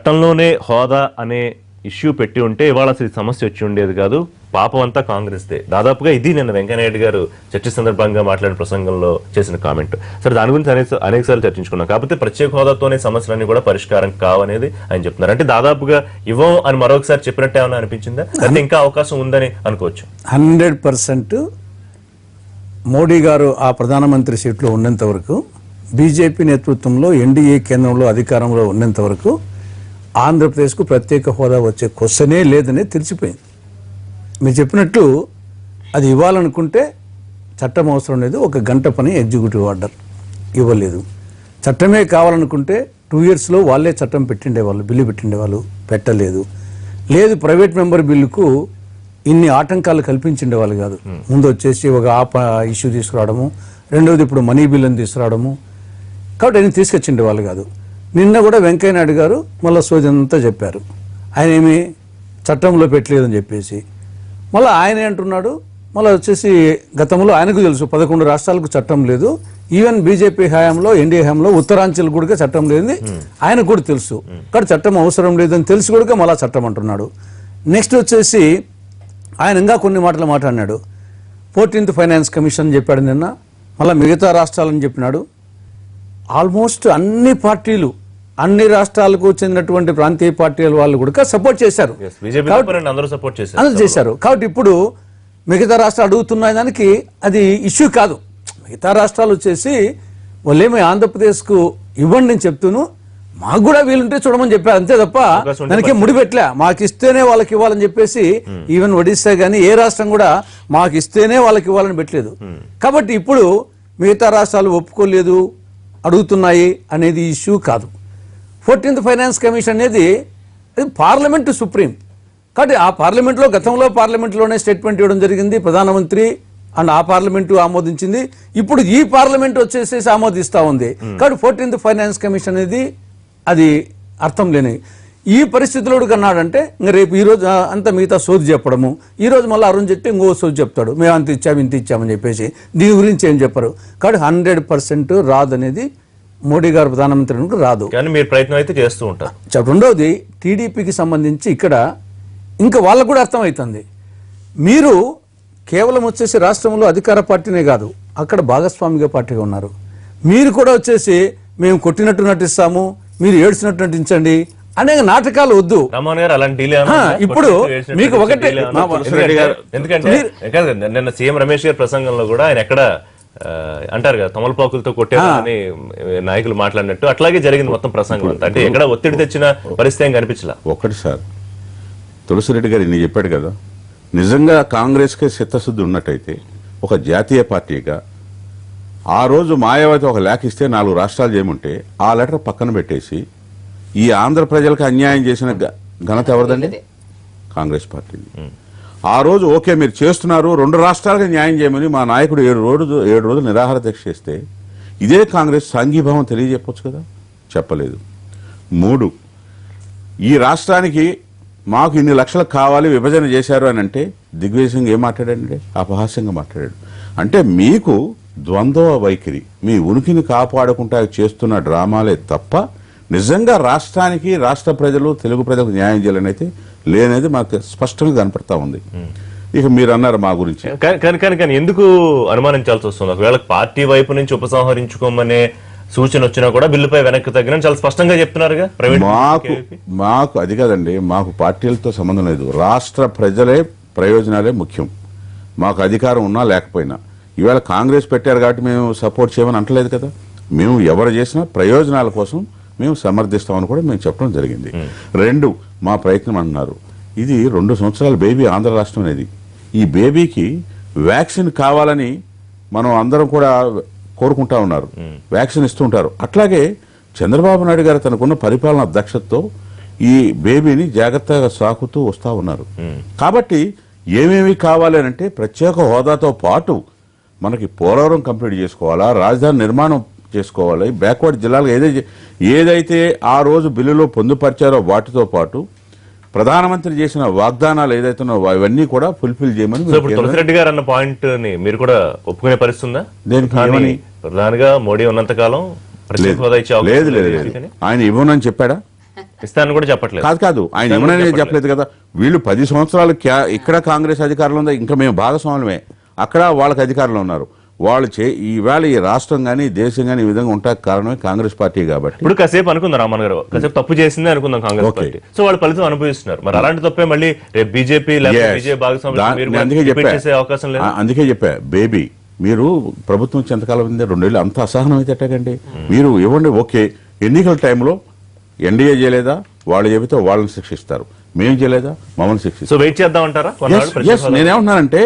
చట్టంలోనే హోదా అనే ఇష్యూ పెట్టి ఉంటే ఇవాళ అసలు ఈ సమస్య వచ్చి ఉండేది కాదు. పాపం అంతా కాంగ్రెస్దే. దాదాపుగా ఇది నిన్న వెంకయ్యనాయుడు గారు చర్చ సందర్భంగా మాట్లాడిన ప్రసంగంలో చేసిన కామెంట్. సరే, దాని గురించి అనేక సార్లు చర్చించుకున్నాం. కాకపోతే ప్రత్యేక హోదాతోనే సమస్యలన్నీ కూడా పరిష్కారం కావనేది ఆయన చెప్తున్నారు. అంటే దాదాపుగా ఇవ్వం అని మరొకసారి చెప్పినట్టే ఏమైనా అనిపించిందా, అంటే ఇంకా అవకాశం ఉందని అనుకోవచ్చు? 100% మోడీ గారు ఆ ప్రధానమంత్రి సీట్లో ఉన్నంత వరకు, బీజేపీ నేతృత్వంలో ఎన్డీఏ కేంద్రంలో అధికారంలో ఉన్నంత వరకు ఆంధ్రప్రదేశ్కు ప్రత్యేక హోదా వచ్చే క్వశ్చనే లేదని తెలిసిపోయింది. మీరు చెప్పినట్టు అది ఇవ్వాలనుకుంటే చట్టం అవసరం లేదు. 1 గంట పని ఎగ్జిక్యూటివ్ ఆర్డర్ ఇవ్వలేదు. చట్టమే కావాలనుకుంటే 2 yearsలో వాళ్ళే చట్టం పెట్టిండేవాళ్ళు, బిల్లు పెట్టిండేవాళ్ళు, పెట్టలేదు. లేదు, ప్రైవేట్ మెంబర్ బిల్లుకు ఇన్ని ఆటంకాలు కల్పించిండేవాళ్ళు కాదు. ముందు వచ్చేసి ఒక ఇష్యూ తీసుకురావడము, రెండవది ఇప్పుడు మనీ బిల్లుని తీసుకురావడము, కాబట్టి ఆయన తీసుకొచ్చిండే వాళ్ళు కాదు. నిన్న కూడా వెంకయ్యనాయుడు గారు మళ్ళీ సోదంతా చెప్పారు. ఆయన ఏమి చట్టంలో పెట్టలేదని చెప్పేసి మళ్ళీ ఆయన అంటున్నాడు. మళ్ళీ వచ్చేసి గతంలో ఆయనకు తెలుసు 11 రాష్ట్రాలకు చట్టం లేదు, ఈవెన్ బీజేపీ హయాంలో, ఎన్డీఏ హయాంలో ఉత్తరాంచల్ కూడా చట్టం లేదని ఆయనకు కూడా తెలుసు. కానీ చట్టం అవసరం లేదని తెలిసి కూడా మళ్ళీ చట్టం అంటున్నాడు. నెక్స్ట్ వచ్చేసి ఆయన ఇంకా కొన్ని మాటలు మాట్లాడినాడు. 14th ఫైనాన్స్ కమిషన్ చెప్పాడు నిన్న, మళ్ళీ మిగతా రాష్ట్రాలని చెప్పినాడు. ఆల్మోస్ట్ అన్ని పార్టీలు, అన్ని రాష్ట్రాలకు చెందినటువంటి ప్రాంతీయ పార్టీల వాళ్ళు కూడా సపోర్ట్ చేశారు, అందరూ చేశారు. కాబట్టి ఇప్పుడు మిగతా రాష్ట్రాలు అడుగుతున్న దానికి అది ఇష్యూ కాదు. మిగతా రాష్ట్రాలు వచ్చేసి వాళ్ళేమీ ఆంధ్రప్రదేశ్కు ఇవ్వండి నేను చెప్తూను, మాకు కూడా వీలుంటే చూడమని చెప్పారు, అంతే తప్ప దానికి ముడిపెట్టలే. మాకు ఇస్తేనే వాళ్ళకి ఇవ్వాలని చెప్పేసి ఈవెన్ ఒడిశా కానీ ఏ రాష్ట్రం కూడా మాకు ఇస్తేనే వాళ్ళకి ఇవ్వాలని పెట్టలేదు. కాబట్టి ఇప్పుడు మిగతా రాష్ట్రాలు ఒప్పుకోలేదు, అడుగుతున్నాయి అనేది ఇష్యూ కాదు. 14th ఫైనాన్స్ కమిషన్ అనేది పార్లమెంటు సుప్రీం. కాబట్టి ఆ పార్లమెంట్లో, గతంలో పార్లమెంట్లోనే స్టేట్మెంట్ ఇవ్వడం జరిగింది ప్రధానమంత్రి, అండ్ ఆ పార్లమెంటు ఆమోదించింది. ఇప్పుడు ఈ పార్లమెంట్ వచ్చేసేసి ఆమోదిస్తూ ఉంది. కాబట్టి 14th ఫైనాన్స్ కమిషన్ అనేది అది అర్థం లేని ఈ పరిస్థితిలో అన్నాడంటే ఇంకా రేపు ఈ రోజు అంతా మిగతా సోది చెప్పడము, ఈ రోజు మళ్ళీ అరుణ్ జైట్లీ ఇంకో సోది చెప్తాడు, మేము అంత ఇచ్చాము ఇంత ఇచ్చామని చెప్పేసి. దీని గురించి ఏం చెప్పరు. కాబట్టి 100% రాదనేది మోడీ గారు ప్రధానమంత్రి రాదు. కానీ మీరు ప్రయత్నం అయితే చేస్తూ ఉంటారు. రెండవది టీడీపీకి సంబంధించి ఇక్కడ ఇంకా వాళ్ళకు కూడా అర్థమవుతుంది. మీరు కేవలం వచ్చేసి రాష్ట్రంలో అధికార పార్టీనే కాదు, అక్కడ భాగస్వామిగా పార్టీగా ఉన్నారు. మీరు కూడా వచ్చేసి మేము కొట్టినట్టు నటిస్తాము, మీరు ఏడ్చినట్టు నటించండి అనేక నాటకాలు వద్దు. ఇప్పుడు మీకు ఒకటే, ఎందుకంటే నిన్న సీఎం రమేష్ గారి ప్రసంగంలో కూడా ఆయన ఎక్కడ అంటారు కదా, తమలపాకులతో కొట్టారు అని నాయకులు మాట్లాడినట్టు అట్లాగే జరిగింది మొత్తం ప్రసంగం అంతా. అంటే ఎక్కడ ఒత్తిడి తెచ్చిన పరిస్థితి ఏం కనిపించలా. ఒకటి సార్, తులసిరెడ్డి గారు ఇన్ని చెప్పాడు కదా, నిజంగా కాంగ్రెస్కే చిత్తశుద్ధి ఉన్నట్టయితే ఒక జాతీయ పార్టీగా ఆ రోజు మాయావతి ఒక లేఖ ఇస్తే 4 రాష్ట్రాలు చేయమంటే ఆ లెటర్ పక్కన పెట్టేసి ఈ ఆంధ్ర ప్రజలకు అన్యాయం చేసిన ఘనత ఎవరిదండి? కాంగ్రెస్ పార్టీది. ఆ రోజు ఓకే మీరు చేస్తున్నారు, 2 రాష్ట్రాలకు న్యాయం చేయమని మా నాయకుడు 7 రోజులు నిరాహార దీక్ష చేస్తే ఇదే కాంగ్రెస్ సాంఘీభావం తెలియజెప్పొచ్చు కదా, చెప్పలేదు. 3, ఈ రాష్ట్రానికి మాకు ఇన్ని లక్షలు కావాలి, విభజన చేశారు అని అంటే దిగ్విజయంగా ఏం మాట్లాడాడండి? అపహాస్యంగా మాట్లాడాడు. అంటే మీకు ద్వంద్వ వైఖరి, మీ ఉనికిని కాపాడుకుంటా చేస్తున్న డ్రామాలే తప్ప నిజంగా రాష్ట్రానికి, రాష్ట్ర ప్రజలు, తెలుగు ప్రజలకు న్యాయం చేయాలని అయితే లేనేది మాకు స్పష్టంగా కనపడతా ఉంది. ఇక మీరు అన్నారు మా గురించి, కానీ ఎందుకు అనుమానించాల్సి వస్తుంది? ఒకవేళ పార్టీ వైపు నుంచి ఉపసంహరించుకోమనే సూచన వచ్చినా కూడా బిల్లుపై వెనక్కి తగ్గిన చాలా స్పష్టంగా చెప్తున్నారుగా. మాకు అది కాదండి, మాకు పార్టీలతో సంబంధం లేదు, రాష్ట్ర ప్రజలే ప్రయోజనాలే ముఖ్యం. మాకు అధికారం ఉన్నా లేకపోయినా. ఈవేళ కాంగ్రెస్ పెట్టారు కాబట్టి మేము సపోర్ట్ చేయమని అంటలేదు కదా. మేము ఎవరు చేసినా ప్రయోజనాల కోసం మేము సమర్థిస్తామని కూడా మేము చెప్పడం జరిగింది. 2, మా ప్రయత్నం అంటున్నారు. ఇది 2 సంవత్సరాల బేబీ ఆంధ్ర రాష్ట్రం అనేది. ఈ బేబీకి వ్యాక్సిన్ కావాలని మనం అందరం కూడా కోరుకుంటా ఉన్నారు, వ్యాక్సిన్ ఇస్తూ ఉంటారు. అట్లాగే చంద్రబాబు నాయుడు గారు తనకున్న పరిపాలన దక్షతతో ఈ బేబీని జాగ్రత్తగా సాకుతూ వస్తూ ఉన్నారు. కాబట్టి ఏమేమి కావాలి అంటే ప్రత్యేక హోదాతో పాటు మనకి పోలవరం కంప్లీట్ చేసుకోవాలా, రాజధాని నిర్మాణం చేసుకోవాలి, బ్యాక్వర్డ్ జిల్లాలు ఏదైతే ఆ రోజు బిల్లులో పొందుపరిచారో వాటితో పాటు ప్రధానమంత్రి చేసిన వాగ్దానాలు ఏదైతే అవన్నీ కూడా ఫుల్ఫిల్ చేయమని. తులసిరెడ్డి గారు అన్న పాయింట్ ని మీరు కూడా ఒప్పుకునే పరిస్థితుందా? ప్రధానిగా మోడీ ఉన్నంత కాలం లేదు, ఆయన ఇవ్వనని చెప్పాడా? ఇస్తానని కూడా చెప్పట్లేదు. కాదు ఆయన ఏమన్నా చెప్పలేదు కదా. వీళ్ళు 10 సంవత్సరాలు ఇక్కడ కాంగ్రెస్ అధికారంలో ఉందా, ఇంకా మేము భాగస్వాములమే, అక్కడ వాళ్ళకి అధికారంలో ఉన్నారు. వాళ్ళు ఈవేళ ఈ రాష్ట్రం కానీ దేశం కానీ ఈ విధంగా ఉంటాక కారణమే కాంగ్రెస్ పార్టీ. కాబట్టి ఇప్పుడు కాసేపు అనుకుందాం రామన్ గారు, కాసేపు తప్పు చేసిందే అనుకుందాం కాంగ్రెస్ పార్టీ, సో వాళ్ళు ఫలితం అనుభవిస్తున్నారు. మరి అలాంటి తప్పే మళ్ళీ రేపు బీజేపీ చేసే అవకాశం లేదు. అందుకే చెప్పా బేబీ, మీరు ప్రభుత్వం నుంచి ఎంతకాలం ఉంది, 2 ఏళ్ళు, అంత అసహనం అయితే ఎట్టకండి. మీరు ఇవ్వండి, ఓకే, ఎన్నికల టైంలో ఎన్డీఏ చేయలేదా, వాళ్ళు చెబితే వాళ్ళని శిక్షిస్తారు, మేము చేయలేదా మమ్మల్ని శిక్షిస్తారు. సో వెయిట్ చేద్దాం అంటారా? నేనేమంటున్నానంటే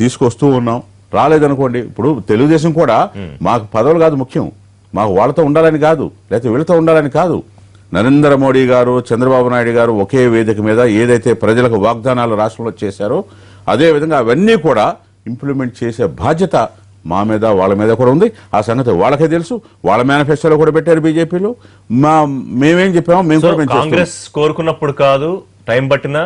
తీసుకొస్తూ ఉన్నాం, రాలేదనుకోండి. ఇప్పుడు తెలుగుదేశం కూడా మాకు పదవులు కాదు ముఖ్యం, మాకు వాళ్ళతో ఉండాలని కాదు, లేకపోతే వీళ్ళతో ఉండాలని కాదు. నరేంద్ర మోడీ గారు, చంద్రబాబు నాయుడు గారు ఒకే వేదిక మీద ఏదైతే ప్రజలకు వాగ్దానాలు రాష్ట్రంలో చేశారో అదే విధంగా అవన్నీ కూడా ఇంప్లిమెంట్ చేసే బాధ్యత మా మీద వాళ్ళ మీద కూడా ఉంది. ఆ సంగతి వాళ్ళకే తెలుసు, వాళ్ళ మేనిఫెస్టోలో కూడా పెట్టారు బీజేపీలో. మేమేం చెప్పామో మేము కూడా కాంగ్రెస్ కోరుకున్నప్పుడు కాదు, టైం పట్టినా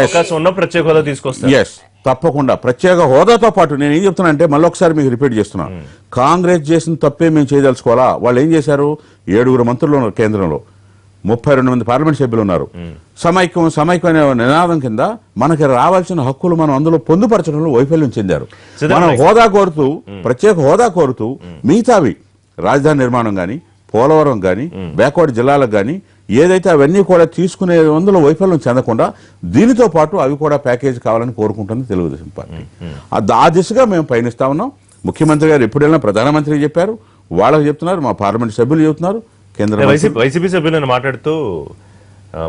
అవకాశం ఉన్న ప్రత్యేక హోదా తీసుకొస్తారు. ఎస్, తప్పకుండా ప్రత్యేక హోదాతో పాటు నేను ఏం చెప్తున్నా అంటే మళ్ళీ ఒకసారి మీకు రిపీట్ చేస్తున్నాను. కాంగ్రెస్ చేసిన తప్పే మేము చేయదలుచుకోవాలా? వాళ్ళు ఏం చేశారు, 7 మంత్రులు ఉన్నారు కేంద్రంలో, 32 మంది పార్లమెంట్ సభ్యులు ఉన్నారు. సమైక్యం అనే నినాదం కింద మనకి రావాల్సిన హక్కులు మనం అందులో పొందుపరచడంలో వైఫల్యం చెందారు. మనం హోదా కోరుతూ, ప్రత్యేక హోదా కోరుతూ మిగతావి రాజధాని నిర్మాణం గాని, పోలవరం గాని, బ్యాక్వర్డ్ జిల్లాలకు గాని ఏదైతే అవన్నీ కూడా తీసుకునే అందులో వైఫల్యం చెందకుండా దీనితో పాటు అవి కూడా ప్యాకేజ్ కావాలని కోరుకుంటుంది తెలుగుదేశం పార్టీ. ఆ దిశగా మేము పయనిస్తా ఉన్నాం. ముఖ్యమంత్రి గారు ఎప్పుడైనా ప్రధానమంత్రికి చెప్పారు, వాళ్ళకి చెప్తున్నారు, మా పార్లమెంట్ సభ్యులు చెబుతున్నారు. వైసీపీ సభ్యులను మాట్లాడుతూ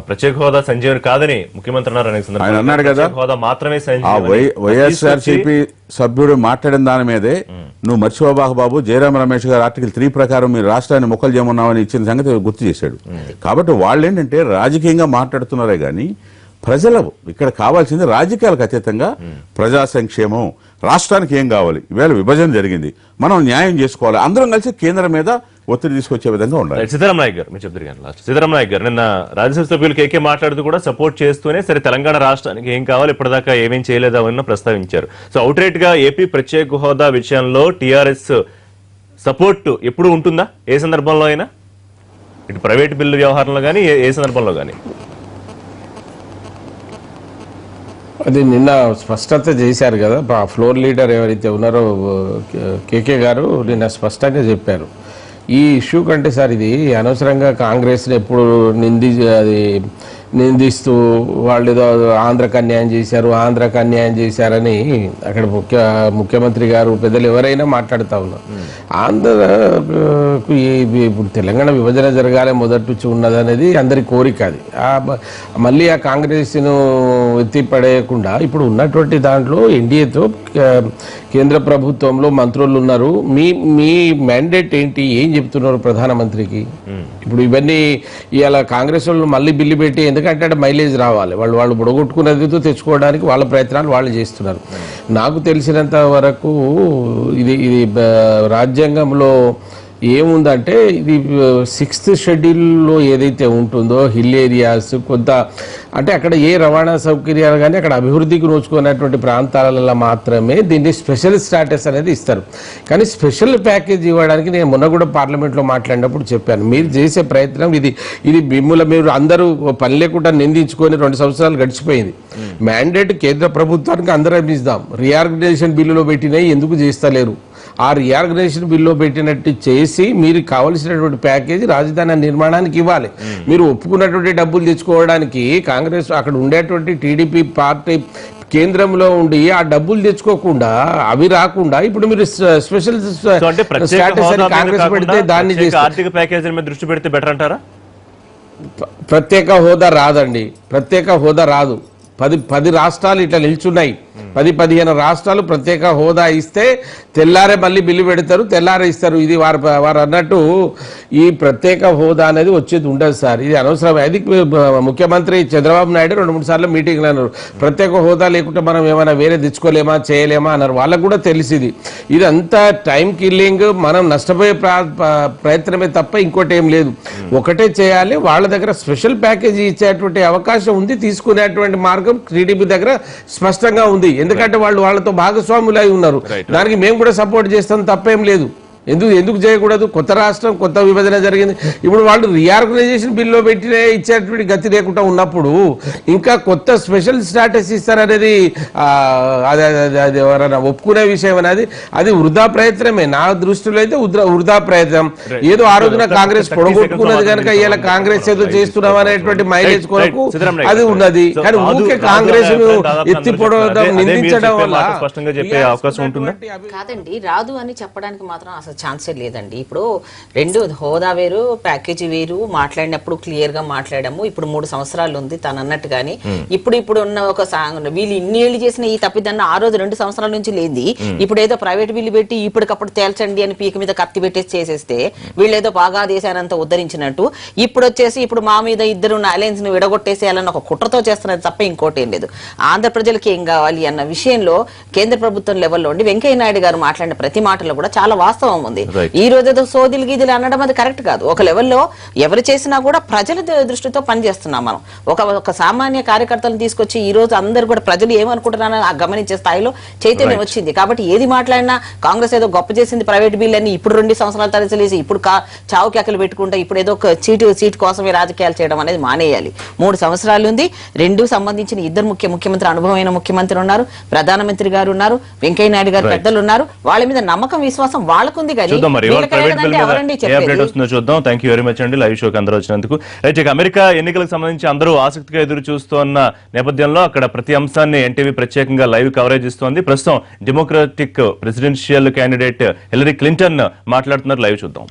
ప్రత్యేక హోదా సంజీవని కాదని ముఖ్యమంత్రి ఆయన అన్నాడు కదా, హోదా మాత్రమే వైఎస్ఆర్సీపీ సభ్యుడు మాట్లాడిన దాని మీదే నువ్వు మర్చిపోబాకు బాబు, జయరామ రమేష్ గారు ఆర్టికల్ 3 ప్రకారం మీరు రాష్ట్రాన్ని మొక్కలు చేయమన్నామని ఇచ్చిన సంగతి గుర్తు చేశాడు. కాబట్టి వాళ్ళు ఏంటంటే రాజకీయంగా మాట్లాడుతున్నారే గాని ప్రజలు ఇక్కడ కావాల్సింది రాజకీయాలకు అతీతంగా ప్రజా సంక్షేమం, రాష్ట్రానికి ఏం కావాలి, ఈవేళ విభజన జరిగింది, మనం న్యాయం చేసుకోవాలి, అందరం కలిసి కేంద్రం మీద ఒత్తిడి తీసుకొచ్చే విధంగా ఉండాలి. సీతారాం నాయక్ గారు మీరు చెప్తారు కానీ లాస్ట్ సీతారాం నాయక్ గారు నిన్న రాజ్యసభ సభ్యులు కేకే మాట్లాడుతూ కూడా సపోర్ట్ చేస్తూనే సరే తెలంగాణ రాష్ట్రానికి ఏం కావాలి ఇప్పటిదాకా ఏమేం చేయలేదా అని ప్రస్తావించారు. సో అవుట్ రైట్ గా ఏపీ ప్రత్యేక హోదా విషయంలో టీఆర్ఎస్ సపోర్ట్ ఎప్పుడు ఉంటుందా, ఏ సందర్భంలో అయినా, ఇటు ప్రైవేట్ బిల్లు వ్యవహారంలో కానీ ఏ సందర్భంలో కానీ? అది నిన్న స్పష్టత చేశారు కదా, ఫ్లోర్ లీడర్ ఎవరైతే ఉన్నారో కేకే గారు నిన్న స్పష్టంగా చెప్పారు. ఈ ఇష్యూ కంటే సార్ ఇది అనవసరంగా కాంగ్రెస్ని ఎప్పుడు నిందిస్తూ వాళ్ళు ఏదో ఆంధ్రకు అన్యాయం చేశారని అక్కడ ముఖ్యమంత్రి గారు పెద్దలు ఎవరైనా మాట్లాడుతూ ఉన్నారు. ఆంధ్రకు ఇప్పుడు తెలంగాణ విభజన జరగాలి మొదటి నుంచి ఉన్నదనేది అందరి కోరిక. అది మళ్ళీ ఆ కాంగ్రెస్ను ఎత్తిపడేయకుండా ఇప్పుడు ఉన్నటువంటి దాంట్లో ఎన్డీఏతో కేంద్ర ప్రభుత్వంలో మంత్రులు ఉన్నారు. మీ మ్యాండేట్ ఏంటి, ఏం చెప్తున్నారు ప్రధానమంత్రికి? ఇప్పుడు ఇవన్నీ ఇవాళ కాంగ్రెస్ వాళ్ళు మళ్ళీ బిల్లు పెట్టి, ఎందుకంటే మైలేజ్ రావాలి, వాళ్ళు బుడగొట్టుకునేది తెచ్చుకోవడానికి వాళ్ళ ప్రయత్నాలు వాళ్ళు చేస్తున్నారు. నాకు తెలిసినంత వరకు ఇది రాజ్యాంగంలో ఏముందంటే ఇది 6th షెడ్యూల్లో ఏదైతే ఉంటుందో హిల్ ఏరియాస్ కొంత అంటే అక్కడ ఏ రవాణా సౌకర్యాలు కానీ అక్కడ అభివృద్ధికి నోచుకున్నటువంటి ప్రాంతాలలో మాత్రమే దీన్ని స్పెషల్ స్టాటస్ అనేది ఇస్తారు. కానీ స్పెషల్ ప్యాకేజ్ ఇవ్వడానికి నేను మొన్న కూడా పార్లమెంట్లో మాట్లాడినప్పుడు చెప్పాను, మీరు చేసే ప్రయత్నం ఇది మీరు అందరూ పని లేకుండా నిందించుకొని 2 సంవత్సరాలు గడిచిపోయింది. మ్యాండేట్ కేంద్ర ప్రభుత్వానికి అందరం ఇద్దాం, రీఆర్గనైజేషన్ బిల్లులో పెట్టినవి ఎందుకు చేస్తలేరు? ఆ రీఆర్గనైజేషన్ బిల్లు పెట్టినట్టు చేసి మీరు కావలసినటువంటి ప్యాకేజీ రాజధాని నిర్మాణానికి ఇవ్వాలి. మీరు ఒప్పుకున్నటువంటి డబ్బులు తెచ్చుకోవడానికి కాంగ్రెస్ అక్కడ ఉండేటువంటి టీడీపీ పార్టీ కేంద్రంలో ఉండి ఆ డబ్బులు తెచ్చుకోకుండా అవి రాకుండా ఇప్పుడు మీరు స్పెషల్ స్టాటస్ అని కాంగ్రెస్ పెడితే దాన్ని ఆర్థిక ప్యాకేజీ మీద దృష్టి పెడితే బెటర్ అంటారా? ప్రత్యేక హోదా రాదండి, ప్రత్యేక హోదా రాదు. 10 రాష్ట్రాలు ఇట్లా నిల్చున్నాయి, 10-15 రాష్ట్రాలు ప్రత్యేక హోదా ఇస్తే తెల్లారే మళ్ళీ బిల్లు పెడతారు, తెల్లారే ఇస్తారు. ఇది వారు అన్నట్టు ఈ ప్రత్యేక హోదా అనేది వచ్చేది ఉండదు సార్, ఇది అనవసరం. అది ముఖ్యమంత్రి చంద్రబాబు నాయుడు 2-3 సార్లు మీటింగ్లు అన్నారు, ప్రత్యేక హోదా లేకుంటే మనం ఏమైనా వేరే తెచ్చుకోలేమా చేయలేమా అన్నారు. వాళ్ళకు కూడా తెలిసింది ఇదంతా టైం కిల్లింగ్, మనం నష్టపోయే ప్రయత్నమే తప్ప ఇంకోటి ఏం లేదు. ఒకటే చేయాలి, వాళ్ళ దగ్గర స్పెషల్ ప్యాకేజీ ఇచ్చేటువంటి అవకాశం ఉంది, తీసుకునేటువంటి మార్గం టీడీపీ దగ్గర స్పష్టంగా ఉంది. ఎందుకంటే వాళ్ళతో భాగస్వాములు అయి ఉన్నారు, దానికి మేము కూడా సపోర్ట్ చేస్తాం, తప్పేం లేదు. ఎందుకు చేయకూడదు? కొత్త రాష్ట్రం, కొత్త విభజన జరిగింది. ఇప్పుడు వాళ్ళు రీఆర్గనైజేషన్ బిల్లో పెట్టి ఇచ్చేటువంటి గతి లేకుండా ఉన్నప్పుడు ఇంకా కొత్త స్పెషల్ స్టాటస్ ఇస్తారనేది అది ఎవరైనా ఒప్పుకునే విషయం అనేది అది వృధా ప్రయత్నమే. నా దృష్టిలో అయితే వృధా ప్రయత్నం. ఏదో ఆ రోజున కాంగ్రెస్ పొడగొట్టుకున్నది కనుక ఇలా కాంగ్రెస్ ఏదో చేస్తున్నాం అనేటువంటి మైలేజ్ కొరకు అది ఉన్నది. కానీ ఊరికే కాంగ్రెస్ ఎత్తి పొడవడం, నిందించడం వల్ల స్పష్టంగా చెప్పే అవకాశం ఉంటుందా? కాదండి, రాదు అని చెప్పడానికి మాత్రం అసలు ఛాన్సే లేదండి. ఇప్పుడు రెండు హోదా వేరు, ప్యాకేజీ వేరు. మాట్లాడినప్పుడు క్లియర్ గా మాట్లాడాము. ఇప్పుడు 3 సంవత్సరాలు ఉంది తను అన్నట్టుగాని. ఇప్పుడు ఉన్న ఒక వీళ్ళు ఇన్ని ఏళ్ళు చేసిన ఈ తప్పిదన్న ఆ రోజు 2 సంవత్సరాల నుంచి లేది. ఇప్పుడు ఏదో ప్రైవేట్ బిల్లు పెట్టి ఇప్పటికప్పుడు తేల్చండి అని పీక మీద కత్తి పెట్టేసి చేసేస్తే వీళ్ళు ఏదో బాగా దేశానంతా ఉద్ధరించినట్టు ఇప్పుడు వచ్చేసి ఇప్పుడు మా మీద ఇద్దరు అలయన్స్ ని విడగొట్టేసేయాలని ఒక కుట్రతో చేస్తున్నది తప్ప ఇంకోటి ఏం లేదు. ఆంధ్ర ప్రజలకి ఏం కావాలి అన్న విషయంలో కేంద్ర ప్రభుత్వం లెవెల్లో ఉండి వెంకయ్య నాయుడు గారు మాట్లాడిన ప్రతి మాటలో కూడా చాలా వాస్తవం ఉంది. ఈ రోజు ఏదో సోదిలు గీదిలు అనడం అది కరెక్ట్ కాదు. ఒక లెవెల్లో ఎవరు చేసినా కూడా ప్రజల దృష్టితో పనిచేస్తున్నాం మనం. ఒక సామాన్య కార్యకర్తలను తీసుకొచ్చి ఈ రోజు అందరు కూడా ప్రజలు ఏమనుకుంటున్నారో గమనించే స్థాయిలో చైతన్యం వచ్చింది. కాబట్టి ఏది మాట్లాడినా కాంగ్రెస్ ఏదో గొప్ప చేసింది ప్రైవేట్ బిల్ అని ఇప్పుడు 2 సంవత్సరాల తరచలేసి ఇప్పుడు చావు కేకలు పెట్టుకుంటా ఇప్పుడు ఏదో ఒక సీటు కోసమే రాజకీయాలు చేయడం అనేది మానేయాలి. 3 సంవత్సరాలు ఉంది. 2 సంబంధించిన ఇద్దరు ముఖ్యమంత్రి అనుభవమైన ముఖ్యమంత్రి ఉన్నారు, ప్రధానమంత్రి గారు ఉన్నారు, వెంకయ్య నాయుడు గారు పెద్దలు ఉన్నారు. వాళ్ళ మీద నమ్మకం విశ్వాసం వాళ్ళకుంది. కానీ చూద్దాం. థ్యాంక్ యూ వెరీ మచ్ అండి లైవ్ షోకి అందరూ వచ్చినందుకు. రైట్, ఇక అమెరికా ఎన్నికలకు సంబంధించి అందరూ ఆసక్తిగా ఎదురు చూస్తున్న నేపథ్యంలో అక్కడ ప్రతి అంశాన్ని ఎన్టీవీ ప్రత్యేకంగా లైవ్ కవరేజ్ ఇస్తోంది. ప్రస్తుతం democratic presidential candidate Hillary Clinton మాట్లాడుతున్నారు. లైవ్ చూద్దాం.